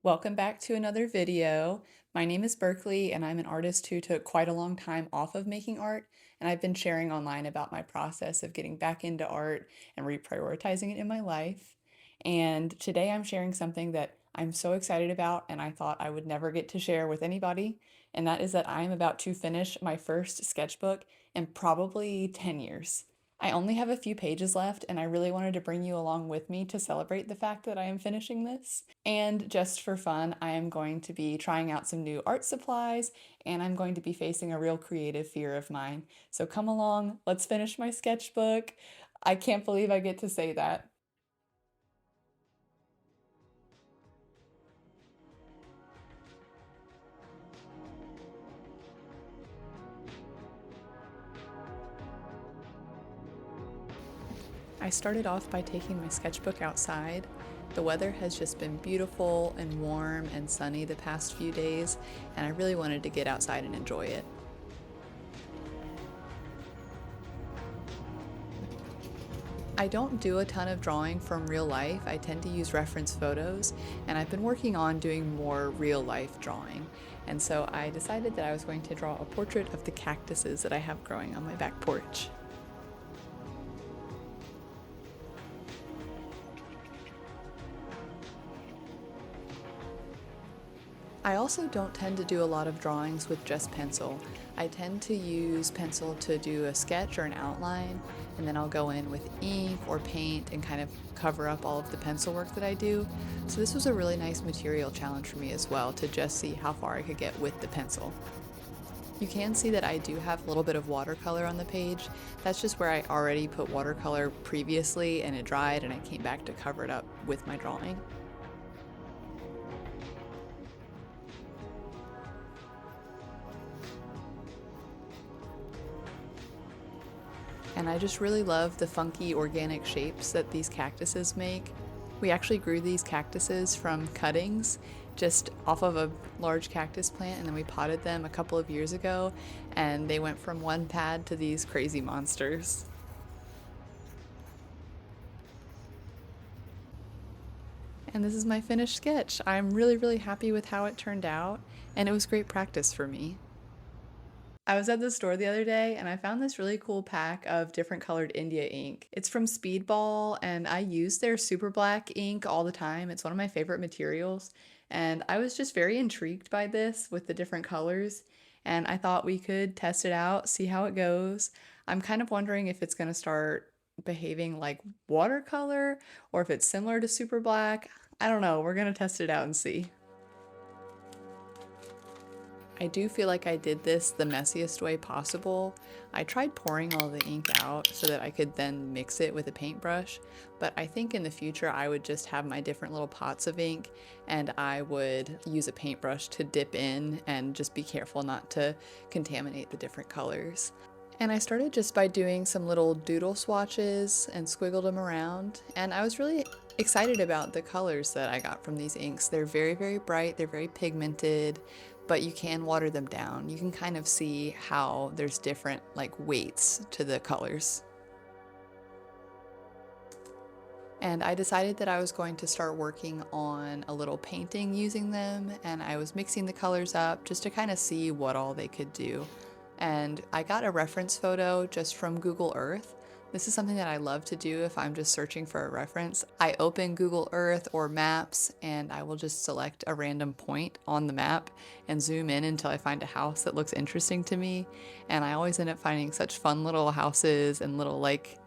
Welcome back to another video. My name is Berkeley and I'm an artist who took quite a long time off of making art, and I've been sharing online about my process of getting back into art and reprioritizing it in my life. And today I'm sharing something that I'm so excited about and I thought I would never get to share with anybody, and that is that I am about to finish my first sketchbook in probably 10 years. I only have a few pages left, and I really wanted to bring you along with me to celebrate the fact that I am finishing this. And just for fun, I am going to be trying out some new art supplies, and I'm going to be facing a real creative fear of mine. So come along, let's finish my sketchbook. I can't believe I get to say that. I started off by taking my sketchbook outside. The weather has just been beautiful and warm and sunny the past few days, and I really wanted to get outside and enjoy it. I don't do a ton of drawing from real life. I tend to use reference photos, and I've been working on doing more real life drawing. And so I decided that I was going to draw a portrait of the cactuses that I have growing on my back porch. I also don't tend to do a lot of drawings with just pencil. I tend to use pencil to do a sketch or an outline, and then I'll go in with ink or paint and kind of cover up all of the pencil work that I do. So this was a really nice material challenge for me as well, to just see how far I could get with the pencil. You can see that I do have a little bit of watercolor on the page. That's just where I already put watercolor previously and it dried, and I came back to cover it up with my drawing. And I just really love the funky organic shapes that these cactuses make. We actually grew these cactuses from cuttings just off of a large cactus plant, and then we potted them a couple of years ago, and they went from one pad to these crazy monsters. And this is my finished sketch. I'm really happy with how it turned out, and it was great practice for me. I was at the store the other day and I found this really cool pack of different colored India ink. It's from Speedball, and I use their super black ink all the time. It's one of my favorite materials. And I was just very intrigued by this with the different colors. And I thought we could test it out, see how it goes. I'm kind of wondering if it's going to start behaving like watercolor or if it's similar to super black. I don't know. We're going to test it out and see. I do feel like I did this the messiest way possible. I tried pouring all the ink out so that I could then mix it with a paintbrush, but I think in the future I would just have my different little pots of ink and I would use a paintbrush to dip in and just be careful not to contaminate the different colors. And I started just by doing some little doodle swatches and squiggled them around, and I was really excited about the colors that I got from these inks. They're very bright, they're very pigmented, but you can water them down. You can kind of see how there's different like weights to the colors. And I decided that I was going to start working on a little painting using them, and I was mixing the colors up just to kind of see what all they could do. And I got a reference photo just from Google Earth. This is something that I love to do if I'm just searching for a reference. I open Google Earth or Maps and I will just select a random point on the map and zoom in until I find a house that looks interesting to me. And I always end up finding such fun little houses and little like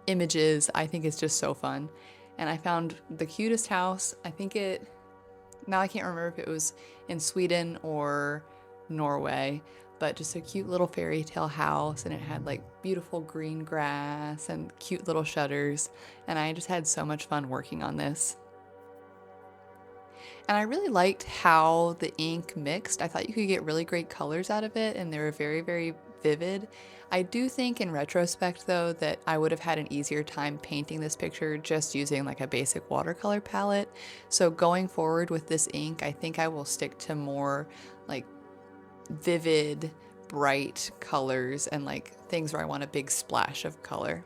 images. I think it's just so fun. And I found the cutest house. Now I can't remember if it was in Sweden or Norway, but just a cute little fairy tale house, and it had like beautiful green grass and cute little shutters, and I just had so much fun working on this. And I really liked how the ink mixed. I thought you could get really great colors out of it, and they were very vivid. I do think in retrospect though that I would have had an easier time painting this picture just using like a basic watercolor palette. So going forward with this ink, I think I will stick to more like vivid, bright colors and like things where I want a big splash of color.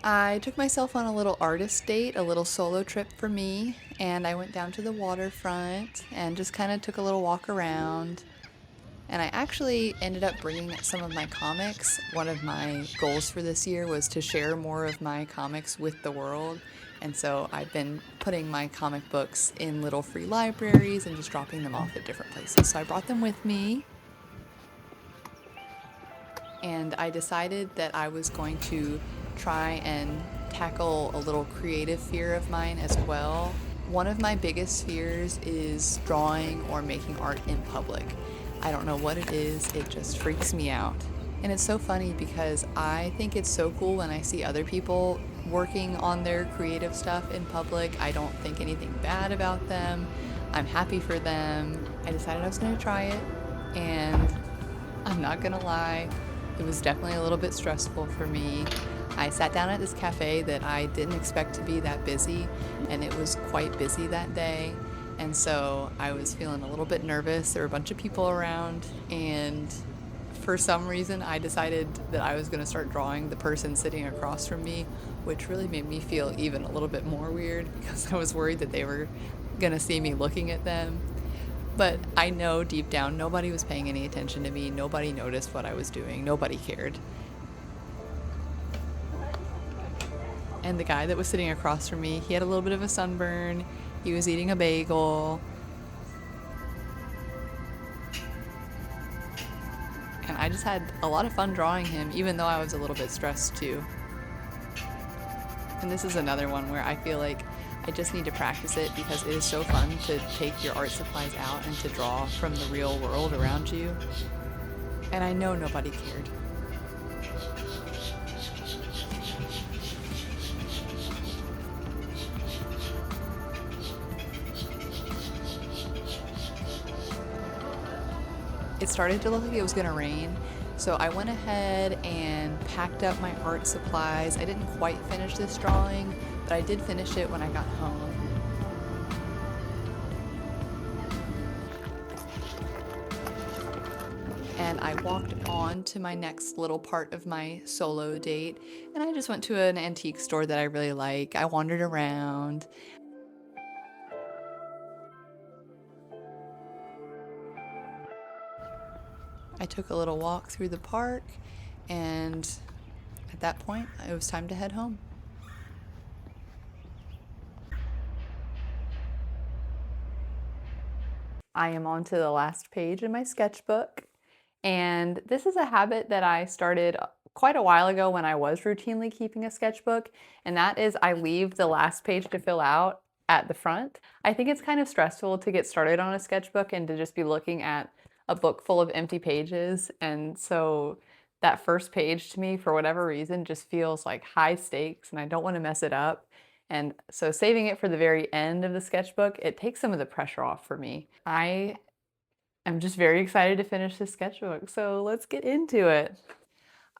I took myself on a little artist date, a little solo trip for me, and I went down to the waterfront and just kind of took a little walk around. And I actually ended up bringing some of my comics. One of my goals for this year was to share more of my comics with the world. And so I've been putting my comic books in little free libraries and just dropping them off at different places. So I brought them with me. And I decided that I was going to try and tackle a little creative fear of mine as well. One of my biggest fears is drawing or making art in public. I don't know what it is, it just freaks me out. And it's so funny because I think it's so cool when I see other people working on their creative stuff in public. I don't think anything bad about them. I'm happy for them. I decided I was going to try it, and I'm not going to lie, it was definitely a little bit stressful for me. I sat down at this cafe that I didn't expect to be that busy, and it was quite busy that day. And so I was feeling a little bit nervous. There were a bunch of people around, and for some reason I decided that I was going to start drawing the person sitting across from me, which really made me feel even a little bit more weird because I was worried that they were going to see me looking at them. But I know deep down nobody was paying any attention to me. Nobody noticed what I was doing. Nobody cared. And the guy that was sitting across from me, he had a little bit of a sunburn. He was eating a bagel. And I just had a lot of fun drawing him, even though I was a little bit stressed too. And this is another one where I feel like I just need to practice it because it is so fun to take your art supplies out and to draw from the real world around you. And I know nobody cared. It started to look like it was going to rain, so I went ahead and packed up my art supplies. I didn't quite finish this drawing, but I did finish it when I got home. And I walked on to my next little part of my solo date, and I just went to an antique store that I really like. I wandered around. I took a little walk through the park, and at that point, it was time to head home. I am on to the last page in my sketchbook, and this is a habit that I started quite a while ago when I was routinely keeping a sketchbook, and that is I leave the last page to fill out at the front. I think it's kind of stressful to get started on a sketchbook and to just be looking at a book full of empty pages, and so that first page to me, for whatever reason, just feels like high stakes and I don't want to mess it up. And so saving it for the very end of the sketchbook, it takes some of the pressure off for me. I am just very excited to finish this sketchbook, so let's get into it.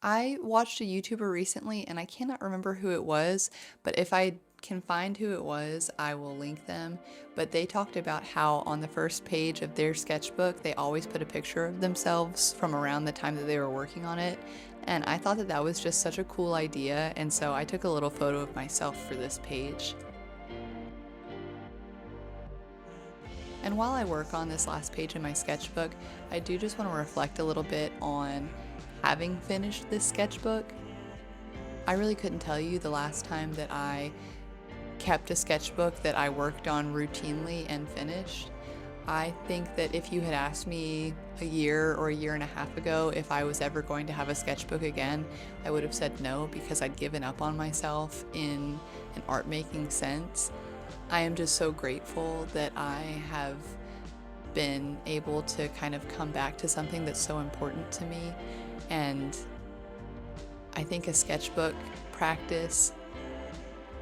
I watched a YouTuber recently, and I cannot remember who it was, but if I can find who it was, I will link them. But they talked about how on the first page of their sketchbook, they always put a picture of themselves from around the time that they were working on it. And I thought that that was just such a cool idea, and so I took a little photo of myself for this page. And while I work on this last page in my sketchbook, I do just want to reflect a little bit on having finished this sketchbook. I really couldn't tell you the last time that I kept a sketchbook that I worked on routinely and finished. I think that if you had asked me a year or a year and a half ago if I was ever going to have a sketchbook again, I would have said no because I'd given up on myself in an art making sense. I am just so grateful that I have been able to kind of come back to something that's so important to me. And I think a sketchbook practice,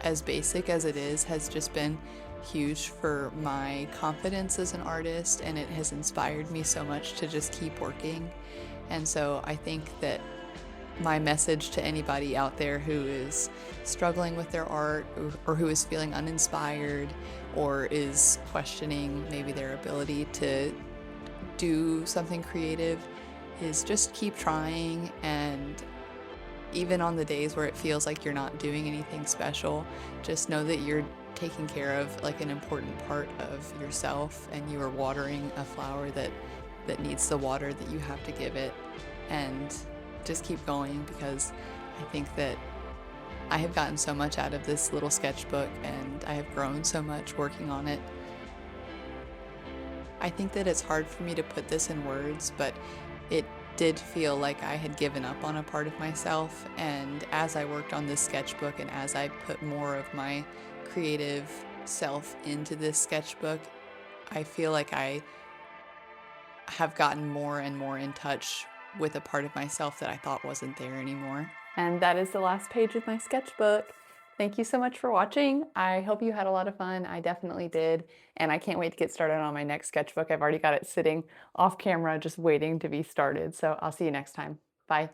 as basic as it is, has just been huge for my confidence as an artist, and it has inspired me so much to just keep working. And so I think that my message to anybody out there who is struggling with their art or who is feeling uninspired or is questioning maybe their ability to do something creative is just keep trying and even on the days where it feels like you're not doing anything special, just know that you're taking care of like an important part of yourself, and you are watering a flower that needs the water that you have to give it. And just keep going, because I think that I have gotten so much out of this little sketchbook, and I have grown so much working on it. I think that it's hard for me to put this in words, but it did feel like I had given up on a part of myself. And as I worked on this sketchbook, and as I put more of my creative self into this sketchbook, I feel like I have gotten more and more in touch with a part of myself that I thought wasn't there anymore. And that is the last page of my sketchbook. Thank you so much for watching. I hope you had a lot of fun. I definitely did. And I can't wait to get started on my next sketchbook. I've already got it sitting off camera, just waiting to be started. So I'll see you next time. Bye.